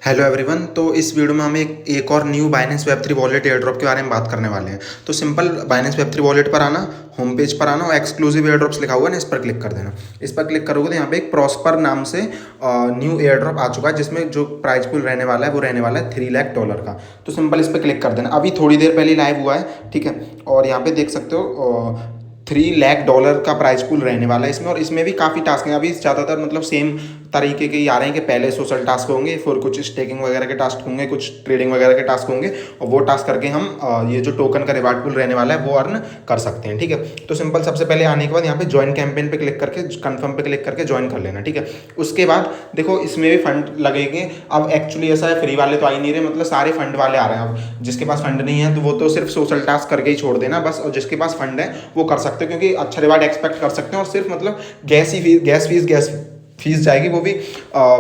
Hello everyone. तो इस video में हम एक और new Binance Web3 wallet air drop के बारे में बात करने वाले हैं। तो सिंपल बाइनेंस वेब3 वॉलेट पर आना, होम पेज पर आना और एक्सक्लूसिव एयर ड्रॉप्स लिखा हुआ है ना, इस पर क्लिक कर देना। इस पर क्लिक करोगे तो यहाँ पे एक प्रॉस्पर नाम से न्यू एयर ड्रॉप आ चुका है, जिसमें जो प्राइस पूल रहने वाला है वो रहने वाला है $3 लाख का। तो सिंपल इस पर क्लिक कर देना। अभी थोड़ी देर पहले लाइव हुआ है, ठीक है। और यहाँ पे देख सकते हो $3 लाख का प्राइस पूल रहने वाला है इसमें। और इसमें भी काफ़ी टास्क हैं। अभी ज़्यादातर मतलब सेम तरीके के ही आ रहे हैं कि पहले सोशल टास्क होंगे, फिर कुछ स्टेकिंग वगैरह के टास्क होंगे, कुछ ट्रेडिंग वगैरह के टास्क होंगे, और वो टास्क करके हम ये जो टोकन का रिवार्ड पूल रहने वाला है वो अर्न कर सकते हैं, ठीक है। तो सिंपल सबसे पहले आने के बाद यहाँ पे ज्वाइन कैंपेन पे क्लिक करके कन्फर्म पे क्लिक करके ज्वाइन कर लेना, ठीक है। उसके बाद देखो इसमें भी फंड लगेंगे। अब एक्चुअली ऐसा है, फ्री वाले तो आ ही नहीं रहे, मतलब सारे फंड वाले आ रहे हैं। अब जिसके पास फंड नहीं है तो वो तो सिर्फ सोशल टास्क करके ही छोड़ देना बस, और जिसके पास फंड है वो कर सकते हो, क्योंकि अच्छा रिवार्ड एक्सपेक्ट कर सकते हैं। और सिर्फ मतलब गैस फीस जाएगी, वो भी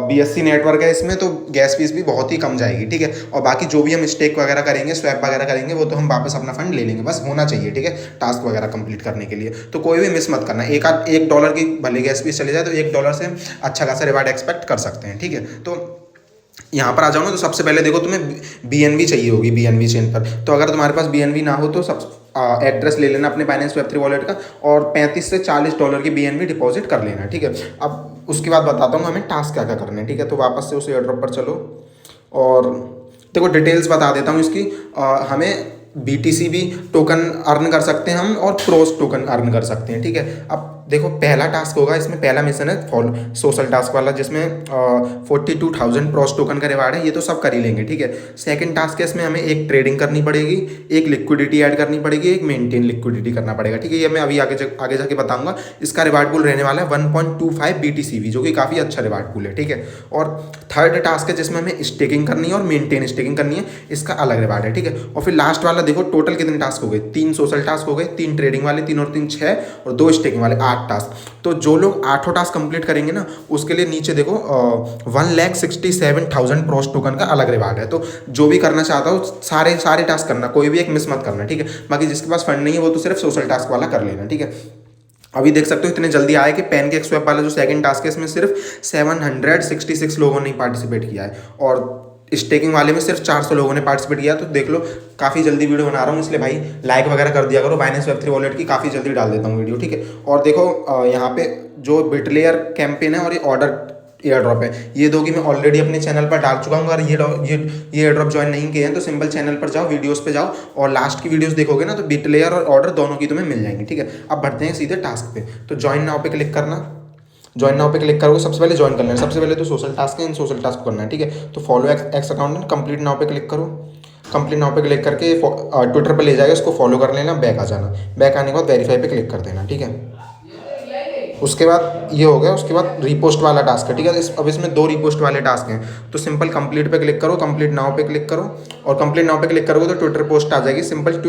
BSC नेटवर्क है इसमें, तो गैस फीस भी बहुत ही कम जाएगी, ठीक है। और बाकी जो भी हम स्टेक वगैरह करेंगे, स्वैप वगैरह करेंगे, वो तो हम वापस अपना फंड ले लेंगे, बस होना चाहिए, ठीक है, टास्क वगैरह कंप्लीट करने के लिए। तो कोई भी मिस मत करना। $1 की भले गैस फीस चली जाए तो $1 से अच्छा खासा रिवार्ड एक्सपेक्ट कर सकते हैं, ठीक है। तो यहाँ पर आ जाओ ना, तो सबसे पहले देखो तुम्हें BNB चाहिए होगी, BNB चेन पर। तो अगर तुम्हारे पास BNB ना हो तो सब एड्रेस ले लेना अपने बाइनेंस वेब3 वॉलेट का, और $35 से $40 की BNB डिपॉजिट कर लेना, ठीक है। अब उसके बाद बताता हूँ हमें टास्क क्या क्या करने हैं, ठीक है। तो वापस से उस एयर ड्रॉप पर चलो और देखो डिटेल्स बता देता हूँ इसकी। हमें BTC भी टोकन अर्न कर सकते हैं हम, और प्रोस टोकन अर्न कर सकते हैं, ठीक है। अब देखो पहला टास्क होगा इसमें, पहला मिशन है फॉलो सोशल टास्क वाला, जिसमें 42,000 प्रोस टोकन का रिवार्ड है। ये तो सब कर ही लेंगे, ठीक है। सेकंड टास्क है, इसमें हमें एक ट्रेडिंग करनी पड़ेगी, एक लिक्विडिटी ऐड करनी पड़ेगी, एक मेंटेन लिक्विडिटी करना पड़ेगा, ठीक है। ये मैं अभी आगे जाके बताऊंगा। इसका रिवार्ड पूल रहने वाला है 1.25 BTC, जो कि काफ़ी अच्छा रिवार्ड पूल है, ठीक है। और थर्ड टास्क है जिसमें हमें स्टेकिंग करनी है और मेंटेन स्टेकिंग करनी है, इसका अलग रिवार्ड है, ठीक है। और फिर लास्ट वाला देखो टोटल कितने टास्क हो गए, 3 सोशल टास्क हो गए, 3 ट्रेडिंग वाले, 3 और 3 6, और 2 स्टेकिंग वाले, 8 टास्क। तो जो लोग 8 टास्क कंप्लीट करेंगे ना, उसके लिए नीचे देखो 1,67,000 प्रोस टोकन का अलग रिवार्ड है। तो जो भी करना चाहता हो सारे टास्क करना, कोई भी एक मिस मत करना, ठीक है। बाकी जिसके पास फंड नहीं है वो तो सिर्फ सोशल टास्क वाला कर लेना, ठीक है। अभी देख सकते हो इतने जल्दी आए कि पैनकेक स्वैप वाला जो सेकंड टास्क है, इसमें सिर्फ 766 लोगों ने पार्टिसिपेट किया है, और स्टेकिंग वाले में सिर्फ 400 लोगों ने पार्टिसिपेट किया। तो देख लो काफ़ी जल्दी वीडियो बना रहा हूँ, इसलिए भाई लाइक वगैरह कर दिया करो। बाइनेंस वेब3 वॉलेट की काफ़ी जल्दी डाल देता हूँ वीडियो, ठीक है। और देखो यहाँ पे जो बिटलेयर कैंपेन है और ये ऑर्डर एयर ड्रॉप है, ये दो की मैं ऑलरेडी अपने चैनल पर डाल चुका हूँ। अगर ये एयर ड्रॉप ज्वाइन नहीं किए हैं तो सिंपल चैनल पर जाओ, वीडियोस पे जाओ, और लास्ट की वीडियोस देखोगे ना, तो बिटलेयर और ऑर्डर दोनों की तुम्हें मिल जाएंगी, ठीक है। अब बढ़ते हैं सीधे टास्क पे। तो ज्वाइन नाउ पे क्लिक करना। ज्वाइन नाउ पे क्लिक करोगे, सबसे पहले ज्वाइन कर लेना। सबसे पहले तो सोशल टास्क है, इन सोशल टास्क को करना है, ठीक है। तो follow x account, complete now पे क्लिक करो। कंप्लीट नाउ पे क्लिक करके ट्विटर पर ले जाएगा, उसको फॉलो कर लेना, बैक आ जाना। बैक आने के बाद वेरीफाई पे क्लिक कर देना, ठीक है। उसके बाद ये हो गया। उसके बाद रीपोस्ट वाला टास्क है, ठीक है। अब इसमें 2 रीपोस्ट वाले टास्क हैं। तो सिंपल कंप्लीट पे क्लिक करो, कंप्लीट नाउ पे क्लिक करो, और कंप्लीट नाउ पे क्लिक करोगे तो ट्विटर पोस्ट आ जाएगी। सिंपल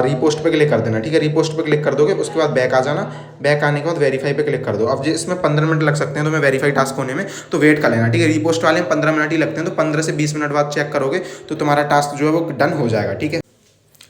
रीपोस्ट पे क्लिक कर देना, ठीक है। रीपोस्ट पे क्लिक कर दोगे, उसके बाद बैक आ जाना। बैक आने के बाद वेरीफाई पे क्लिक कर दो। अब इसमें 15 मिनट लग सकते हैं तुम्हें वेरीफाई टास्क होने में, तो वेट कर लेना, ठीक है। रीपोस्ट वाले में 15 मिनट ही लगते हैं, तो 15 से 20 मिनट बाद चेक करोगे तो तुम्हारा टास्क जो है वो डन हो जाएगा, ठीक है।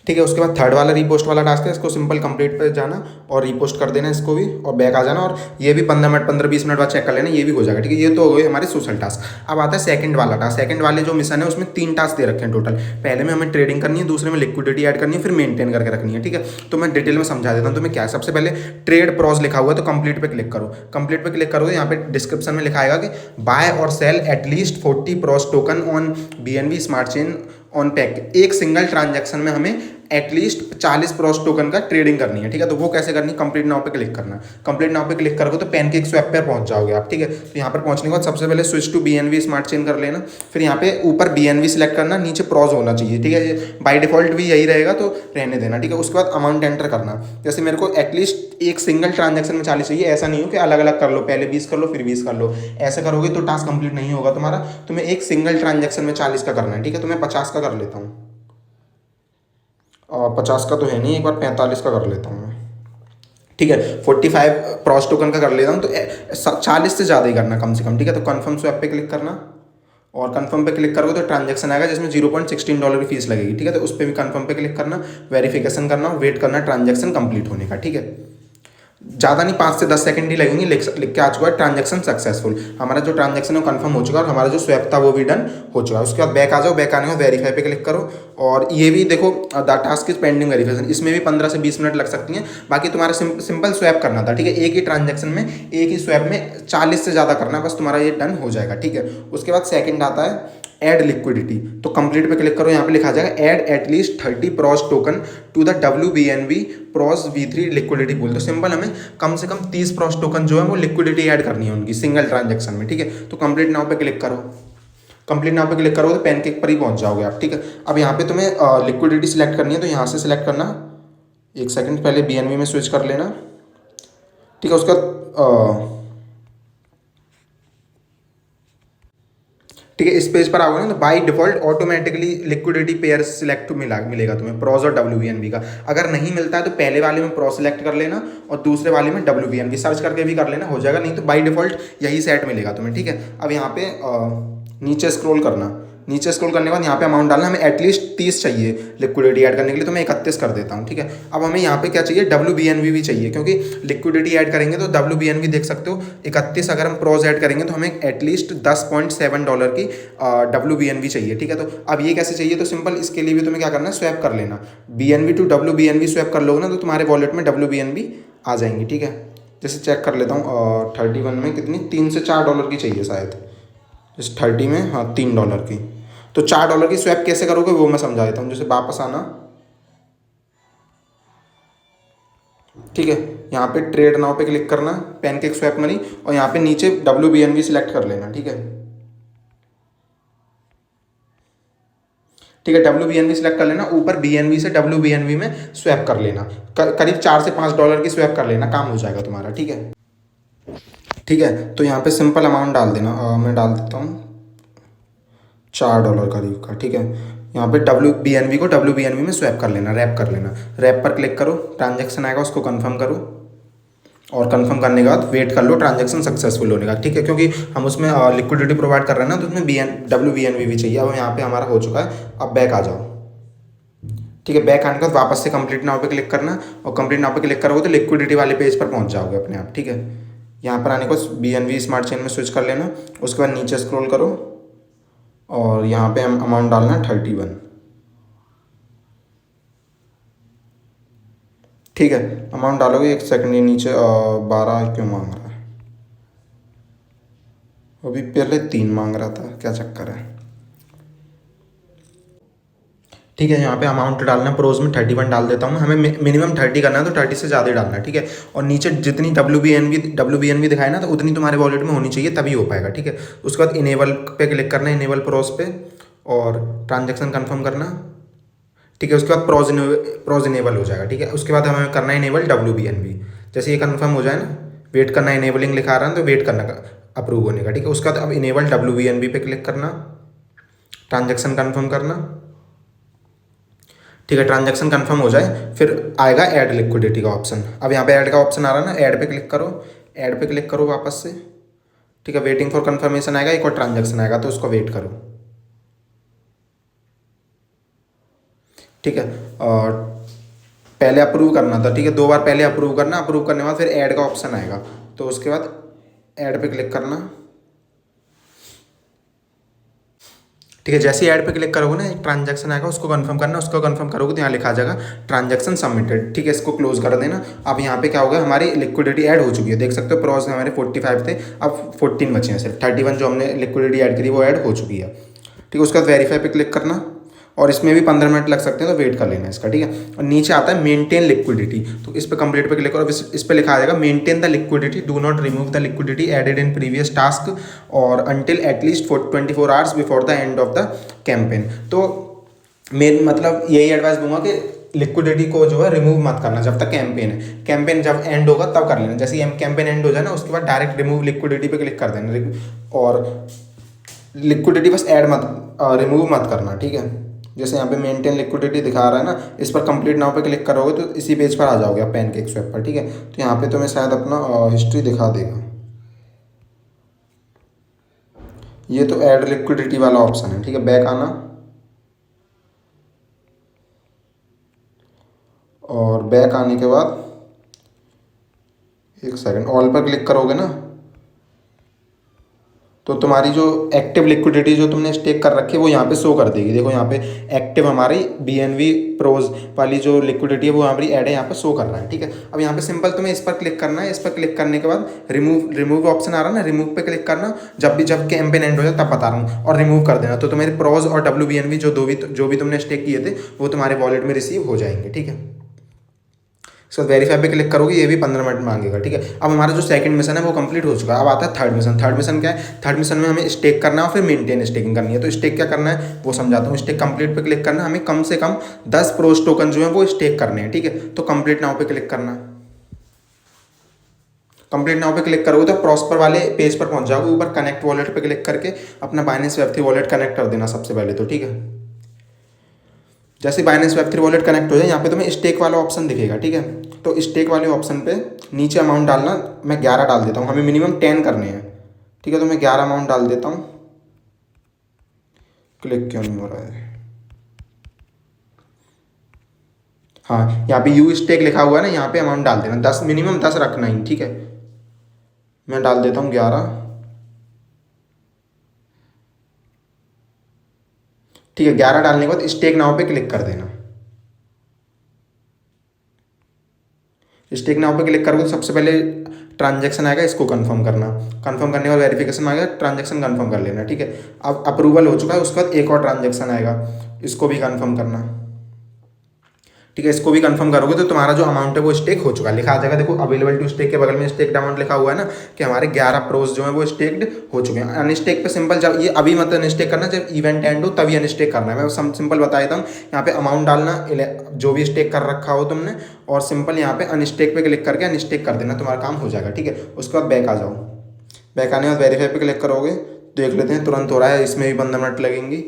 ठीक है। उसके बाद थर्ड वाला रीपोस्ट वाला टास्क है, इसको सिंपल कंप्लीट पे जाना और रीपोस्ट कर देना इसको भी, और बैक आ जाना। और ये भी 15-20 मिनट बाद चेक कर लेना, ये भी हो जाएगा, ठीक है। ये तो हो गए हमारे सोशल टास्क। अब आता है सेकंड वाला टास्क। सेकंड वाले जो मिशन है उसमें 3 टास्क दे रखे हैं टोटल। पहले में हमें ट्रेडिंग करनी है, दूसरे में लिक्विडिटी ऐड करनी है, फिर मेंटेन करके रखनी है, ठीक है। तो मैं डिटेल में समझा देता हूँ तुम्हें क्या है। सबसे पहले ट्रेड प्रॉस लिखा हुआ है, तो कंप्लीट पे क्लिक करो। कंप्लीट पे क्लिक करोगे, यहाँ पे डिस्क्रिप्शन में लिखा आएगा कि बाय और sell at least 40 Pros token on BNB smart chain on pack. एक सिंगल ट्रांजैक्शन में हमें एटलीस्ट 40 प्रॉस टोकन का ट्रेडिंग करनी है, ठीक है। तो वो कैसे करनी है, कंप्लीट नाउ पे क्लिक करना। कंप्लीट नाउ पे क्लिक करोगे तो पैनकेक स्वैप पर पहुंच जाओगे आप, ठीक है। तो यहाँ पर पहुंचने के बाद सबसे पहले switch to BNB smart chain कर लेना। फिर यहाँ पे ऊपर BNB सिलेक्ट करना, नीचे प्रॉस होना चाहिए, ठीक है। बाय डिफॉल्ट भी यही रहेगा, तो रहने देना, ठीक है। उसके बाद अमाउंट एंटर करना। जैसे मेरे को एटलीस्ट एक सिंगल ट्रांजेक्शन में 40 चाहिए, ऐसा नहीं हो कि अलग अलग कर लो, पहले 20 कर लो फिर 20 कर लो। ऐसे करोगे तो टास्क कंप्लीट नहीं होगा तुम्हारा। तुम्हें एक सिंगल ट्रांजेक्शन में 40 का करना है, ठीक है। तो मैं 50 का कर लेता हूँ, और 50 का तो है नहीं, एक बार 45 का कर लेता हूँ मैं, ठीक है। 45 प्रॉस टोकन का कर लेता हूँ, तो 40 से ज़्यादा ही करना कम से कम, ठीक है। तो कन्फर्म स्वैप पे क्लिक करना, और कन्फर्म पे क्लिक करोगे तो ट्रांजैक्शन आएगा जिसमें $0.16 की फीस लगेगी, ठीक है। तो उस पर भी कन्फर्म पे क्लिक करना, वेरिफिकेशन करना, वेट करना ट्रांजैक्शन कंप्लीट होने का, ठीक है। ज़्यादा नहीं, 5 से 10 सेकंड ही लगेंगे, लिख के आ चुका है ट्रांजेक्शन सक्सेसफुल। हमारा जो ट्रांजेक्शन है वो कंफर्म हो चुका है और हमारा जो स्वैप था वो भी डन हो चुका है। उसके बाद बैक आ जाओ, बैक आने में वेरीफाई पे क्लिक करो और ये भी देखो the task is pending verification, इसमें भी 15 से 20 मिनट लग सकती हैं। बाकी तुम्हारा सिंपल स्वैप करना था, ठीक है, एक ही ट्रांजेक्शन में, एक ही स्वैप में 40 से ज़्यादा करना है, बस तुम्हारा ये डन हो जाएगा, ठीक है। उसके बाद सेकंड आता है ऐड लिक्विडिटी, तो कंप्लीट पे क्लिक करो, यहाँ पे लिखा जाएगा add at least 30 Pros token to the WBNB Pros V3 liquidity pool. तो सिंपल हमें कम से कम 30 प्रॉस टोकन जो है वो लिक्विडिटी ऐड करनी है उनकी सिंगल ट्रांजेक्शन में, ठीक है। तो कंप्लीट नाउ पे क्लिक करो, कंप्लीट नाउ पे क्लिक करोगे तो पैनकेक पर ही पहुंच जाओगे आप, ठीक है। अब यहाँ पे तुम्हें लिक्विडिटी सिलेक्ट करनी है, तो यहाँ से सिलेक्ट करना, एक सेकंड पहले BNB में स्विच कर लेना, ठीक है। उसका ठीक है, इस पेज पर आओगे ना तो by default automatically liquidity pair select मिलेगा तुम्हें प्रॉस और WBNB का। अगर नहीं मिलता है तो पहले वाले में प्रॉस सिलेक्ट कर लेना और दूसरे वाले में WBNB सर्च करके भी कर लेना, हो जाएगा। नहीं तो बाय डिफॉल्ट यही सेट मिलेगा तुम्हें, ठीक है। अब यहाँ पे नीचे स्क्रॉल करना, नीचे स्क्रॉल करने के बाद यहाँ पे अमाउंट डालना, हमें एटलीस्ट 30 चाहिए लिक्विडिटी ऐड करने के लिए, तो मैं 31 कर देता हूँ, ठीक है। अब हमें यहाँ पे क्या चाहिए, WBNB भी चाहिए, क्योंकि लिक्विडिटी ऐड करेंगे तो WBNB देख सकते हो 31, अगर हम प्रॉस ऐड करेंगे तो हमें एटलीस्ट $10.7 की WBNB चाहिए, ठीक है। तो अब ये कैसे चाहिए, तो सिंपल इसके लिए भी तुम्हें क्या करना है, स्वैप कर लेना, BNB टू WBNB स्वैप कर लोगे ना तो तुम्हारे वॉलेट में WBNB आ जाएंगी, ठीक है। जैसे चेक कर लेता हूँ, 31 में कितनी, $3 से $4 की चाहिए शायद, इस 30 में, हाँ $3 की। तो $4 की स्वैप कैसे करोगे वो मैं समझा देता हूँ। जैसे वापस आना, ठीक है, यहाँ पे ट्रेड नाउ पे क्लिक करना, पैनकेक स्वैप मनी, और यहाँ पे नीचे WBNB सिलेक्ट कर लेना, ठीक है, ठीक है। WBNB सिलेक्ट कर लेना, ऊपर BNB से WBNB में स्वैप कर लेना, करीब $4 से $5 की स्वैप कर लेना, काम हो जाएगा तुम्हारा, ठीक है, ठीक है। तो यहाँ पे सिंपल अमाउंट डाल देना, मैं डाल देता हूँ $4 करीब का, ठीक है। यहाँ पे WBNB को WBNB में स्वैप कर लेना, रैप कर लेना, रैप पर क्लिक करो, ट्रांजेक्शन आएगा उसको कंफर्म करो और कंफर्म करने के बाद वेट कर लो ट्रांजेक्शन सक्सेसफुल होने का, ठीक है। क्योंकि हम उसमें लिक्विडिटी प्रोवाइड कर रहे हैं ना, तो उसमें WBNB भी चाहिए। अब यहाँ पे हमारा हो चुका है, अब बैक आ जाओ, ठीक है। बैक आने के बाद वापस से कंप्लीट नाउ पे क्लिक करना और कंप्लीट नाउ पे क्लिक करोगे तो लिक्विडिटी वाले पेज पर पहुँच जाओगे अपने आप, ठीक है। यहाँ पर आने को BNB स्मार्ट चेन में स्विच कर लेना, उसके बाद नीचे स्क्रॉल करो और यहाँ पे हम अमाउंट डालना 31, ठीक है। अमाउंट डालोगे, एक सेकंड, ये नीचे 12 क्यों मांग रहा है, अभी पहले 3 मांग रहा था, क्या चक्कर है, ठीक है। यहाँ पे अमाउंट डालना, प्रोज में 31 डाल देता हूँ, हमें मिनिमम 30 करना है तो 30 से ज़्यादा ही डालना है, ठीक है। और नीचे जितनी WBNB दिखाए ना तो उतनी तुम्हारे वॉलेट में होनी चाहिए, तभी हो पाएगा, ठीक है। उसके बाद इनेबल पे क्लिक करना है, इनेबल प्रोज पे, और ट्रांजेक्शन कन्फर्म करना, ठीक है। उसके बाद प्रोज इनेबल हो जाएगा, ठीक है। उसके बाद हमें करना है इनेबल WBNB, जैसे ये कन्फर्म हो जाए ना, वेट करना है, इनेबलिंग लिखा रहा है तो वेट करना का अप्रूव होने का, ठीक है। उसके बाद अब इनेबल WBNB पे क्लिक करना, ट्रांजेक्शन कन्फर्म करना, ठीक है। ट्रांजेक्शन कंफर्म हो जाए फिर आएगा ऐड लिक्विडिटी का ऑप्शन। अब यहाँ पे ऐड का ऑप्शन आ रहा है ना, ऐड पे क्लिक करो, ऐड पे क्लिक करो वापस से, ठीक है। वेटिंग फॉर कंफर्मेशन आएगा, एक और ट्रांजेक्शन आएगा तो उसको वेट करो, ठीक है। और पहले अप्रूव करना था, ठीक है, 2 बार पहले अप्रूव करना, अप्रूव करने के बाद फिर ऐड का ऑप्शन आएगा, तो उसके बाद ऐड पे क्लिक करना, ठीक है। जैसे ही ऐड पे क्लिक करोगे ना एक ट्रांजेक्शन आएगा, उसको कंफर्म करना, उसको कंफर्म करोगे तो यहाँ लिखा जाएगा ट्रांजेक्शन सबमिटेड, ठीक है। इसको क्लोज कर देना। अब यहाँ पे क्या होगा, हमारी लिक्विडिटी ऐड हो चुकी है, देख सकते हो प्रॉस हमारे 45 थे, अब 14 बचे हैं सिर्फ, 31 जो हमने लिक्विडिटी ऐड करी वो ऐड हो चुकी है, ठीक है। उसके बाद वेरीफाई पे क्लिक करना और इसमें भी 15 मिनट लग सकते हैं तो वेट कर लेना इसका, ठीक है। और नीचे आता है मेंटेन लिक्विडिटी, तो इस पर कंप्लीट पे क्लिक करो, इस पर लिखा आ जाएगा maintain the liquidity, do not remove the liquidity added in previous task और until at least 24 hours before the end of the campaign. तो मेन मतलब यही एडवाइस दूंगा कि लिक्विडिटी को जो है रिमूव मत करना जब तक कैंपेन है, कैंपेन जब एंड होगा तब कर लेना, जैसे ही कैंपेन एंड हो जाए ना उसके बाद डायरेक्ट रिमूव लिक्विडिटी पे क्लिक कर देना, और लिक्विडिटी बस ऐड मत, रिमूव मत करना, ठीक है। जैसे यहाँ पे मेंटेन लिक्विडिटी दिखा रहा है ना, इस पर कंप्लीट नाउ पे क्लिक करोगे तो इसी पेज पर आ जाओगे आप पैनकेक स्वैप पर, ठीक है। तो यहाँ पे तुम्हें शायद अपना हिस्ट्री दिखा देगा, ये तो ऐड लिक्विडिटी वाला ऑप्शन है, ठीक है। बैक आना और बैक आने के बाद एक सेकंड, ऑल पर क्लिक करोगे ना तो तुम्हारी जो एक्टिव लिक्विडिटी जो तुमने स्टेक कर रखी है वो यहाँ पे शो कर देगी। देखो यहाँ पे एक्टिव हमारी BNB प्रोज वाली जो लिक्विडिटी है वो हमारी ऐड है, यहाँ पे शो कर रहा है। ठीक है, अब यहाँ पे सिंपल तुम्हें इस पर क्लिक करना है। इस पर क्लिक करने के बाद रिमूव ऑप्शन आ रहा है ना, रिमूव पे क्लिक करना। जब कैंपेन एंड हो जाए तब बता रहा हूँ, और रिमूव कर देना। तो तुम्हारे प्रोज और WBNB जो भी तुमने स्टेक किए थे वो तुम्हारे वॉलेट में रिसीव हो जाएंगे। ठीक है, इसके बाद वेरीफाई पे क्लिक करोगे, ये भी 15 मिनट मांगेगा। ठीक है, अब हमारा जो सेकंड मिशन है वो कंप्लीट हो चुका है। अब आता है थर्ड मिशन। थर्ड मिशन क्या है? थर्ड मिशन में हमें स्टेक करना है और फिर मेंटेन स्टेकिंग करनी है। तो स्टेक क्या करना है वो समझाता हूँ। स्टेक कंप्लीट पे क्लिक करना है, हमें कम से कम 10 प्रोज टोकन जो है वो स्टेक करने हैं। ठीक है, तो कंप्लीट नाउ पे क्लिक करना है। कंप्लीट नाउ पे क्लिक करोगे तो प्रॉस्पर वाले पेज पर पहुंच जाओगे। ऊपर कनेक्ट वॉलेट पे क्लिक करके अपना बाइनेंस वेब3 वॉलेट कनेक्ट कर देना सबसे पहले तो। ठीक है, जैसे बाइनेंस वेब3 वॉलेट कनेक्ट हो जाए यहाँ पे तुम्हें स्टेक वाला ऑप्शन दिखेगा। ठीक है, तो स्टेक वाले ऑप्शन पे नीचे अमाउंट डालना। मैं 11 डाल देता हूँ, हमें मिनिमम 10 करने हैं। ठीक है, तो मैं 11 अमाउंट डाल देता हूँ। क्लिक क्यों नहीं हो रहा है? हाँ, यहाँ पे यू स्टेक लिखा हुआ है ना, यहाँ पे अमाउंट डाल देना 10, मिनिमम 10 रखना ही। ठीक है, मैं डाल देता हूँ 11। ठीक है, 11 डालने के बाद स्टेक नाउ पे क्लिक कर देना। स्टेक नाउ पे क्लिक करोगे तो सबसे पहले ट्रांजैक्शन आएगा, इसको कंफर्म करना। कंफर्म करने के बाद वेरिफिकेशन आएगा, ट्रांजैक्शन कंफर्म कर लेना। ठीक है, अब अप्रूवल हो चुका है, उसके बाद एक और ट्रांजैक्शन आएगा, इसको भी कंफर्म करना। ठीक है, इसको भी कंफर्म करोगे तो तुम्हारा जो अमाउंट है वो स्टेक हो चुका है। लिखा आ जाएगा, देखो अवेलेबल टू स्टेक के बगल में स्टेक अमाउंट लिखा हुआ है ना, कि हमारे 11 प्रोज जो है वो स्टेक्ड हो चुके हैं। अनस्टेक पे सिंपल, जब ये अभी मत अनस्टेक करना, जब इवेंट एंड हो तभी अनस्टेक करना है। मैं सिंपल बता देता हूँ। यहाँ पे अमाउंट डालना जो भी स्टेक कर रखा हो तुमने, और सिंपल यहाँ पे अनस्टेक पे क्लिक करके अनस्टेक कर देना, तुम्हारा काम हो जाएगा। ठीक है, उसके बाद बैक आ जाओ। बैक आने के बाद वेरीफाई पे क्लिक करोगे, देख लेते हैं तुरंत हो रहा है, इसमें भी 15 मिनट लगेंगी।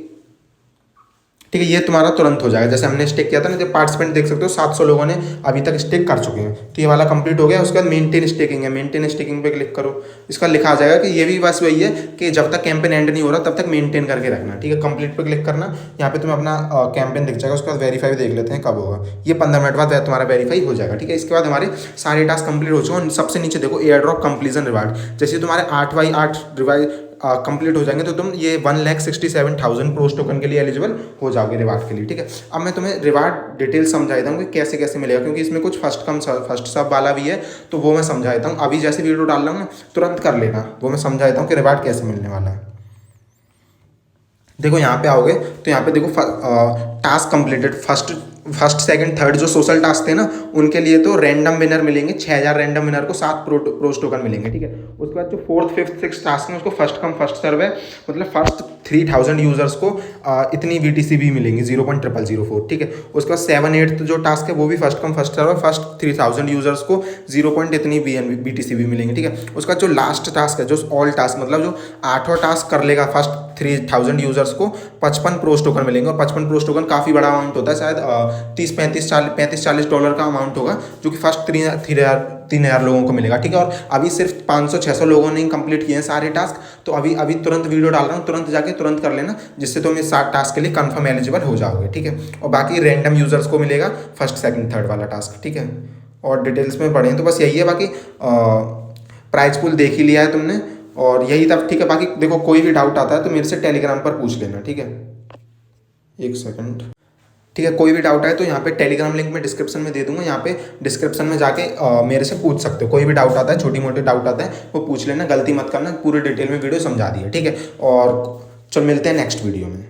ठीक है, ये तुम्हारा तुरंत हो जाएगा। जैसे हमने स्टेक किया था ना, जब पार्टिसिपेंट देख सकते हो 700 लोगों ने अभी तक स्टेक कर चुके हैं। तो ये वाला कंप्लीट हो गया। उसके बाद मेंटेन स्टेकिंग है, मेंटेन स्टेकिंग पे क्लिक करो। इसका लिखा आ जाएगा कि ये भी बस वही है कि जब तक कैंपेन एंड नहीं हो रहा तब तक मेंटेन करके रखना। ठीक है, कंप्लीट पे क्लिक करना। यहाँ पे तुम्हें अपना कैंपेन दिख जाएगा। उसके बाद वेरीफाई देख लेते हैं कब होगा। ये 15 मिनट बाद तुम्हारा वेरीफाई हो जाएगा। ठीक है, इसके बाद हमारे सारे टास्क कंप्लीट हो चुके हैं। सबसे नीचे देखो एयर ड्रॉप कंप्लीजन रिवार्ड, जैसे तुम्हारे 8x8 रिवार्ड कंप्लीट हो जाएंगे तो तुम ये 1,67,000 प्रोस टोकन के लिए एलिजिबल हो जाओगे रिवार्ड के लिए। ठीक है, अब मैं तुम्हें रिवार्ड डिटेल समझा देता हूँ कि कैसे कैसे मिलेगा, क्योंकि इसमें कुछ फर्स्ट सब वाला भी है, तो वो मैं समझा देता हूँ। अभी जैसे वीडियो डाल रहा हूँ ना, तुरंत कर लेना, वो मैं समझा देता हूँ कि रिवार्ड कैसे मिलने वाला है। देखो यहाँ पे आओगे तो यहाँ पे देखो task completed, first second third जो सोशल टास्क थे ना, उनके लिए तो रैंडम विनर मिलेंगे। 6,000 रैंडम विनर को 7 प्रोस टोकन मिलेंगे। ठीक है, उसके बाद जो फोर्थ फिफ्थ सिक्स टास्क है उसको फर्स्ट कम फर्स्ट सर्व है, मतलब फर्स्ट 3,000 यूजर्स को इतनी VTC भी मिलेंगी 0.0004। ठीक है, उसके बाद 7/8 जो टास्क है वो भी फर्स्ट कम फर्स्ट सर्व है, फर्स्ट 3,000 यूजर्स को 0. इतनी BTC भी मिलेंगी। ठीक है, उसका जो लास्ट टास्क है, जो ऑल टास्क मतलब जो 8वां टास्क कर लेगा फर्स्ट 3,000 यूजर्स को 55 प्रोस टोकन मिलेंगे। और 55 प्रोस टोकन काफ़ी बड़ा अमाउंट होता है, शायद 30-40 डॉलर का अमाउंट होगा, जो कि फर्स्ट 3,000 लोगों को मिलेगा। ठीक है, और अभी सिर्फ 500-600 लोगों ने कंप्लीट किए हैं सारे टास्क। तो अभी तुरंत वीडियो डाल रहा हूँ, तुरंत जाके तुरंत कर लेना, जिससे तुम इस 7 टास्क के लिए कंफर्म एलिजिबल हो जाओगे। ठीक है, और बाकी रैंडम यूजर्स को मिलेगा फर्स्ट सेकंड थर्ड वाला टास्क। ठीक है, और डिटेल्स में पढ़ें तो बस यही है। बाकी प्राइस पूल देख ही लिया है तुमने, और यही तब। ठीक है, बाकी देखो कोई भी डाउट आता है तो मेरे से टेलीग्राम पर पूछ लेना। ठीक है, एक सेकंड। ठीक है, कोई भी डाउट आए तो यहाँ पे टेलीग्राम लिंक में डिस्क्रिप्शन में दे दूंगा, यहाँ पे डिस्क्रिप्शन में जाके मेरे से पूछ सकते हो। कोई भी डाउट आता है, छोटी मोटी डाउट आता है वो पूछ लेना, गलती मत करना, पूरे डिटेल में वीडियो समझा दी है। ठीक है, और चलो मिलते हैं नेक्स्ट वीडियो में।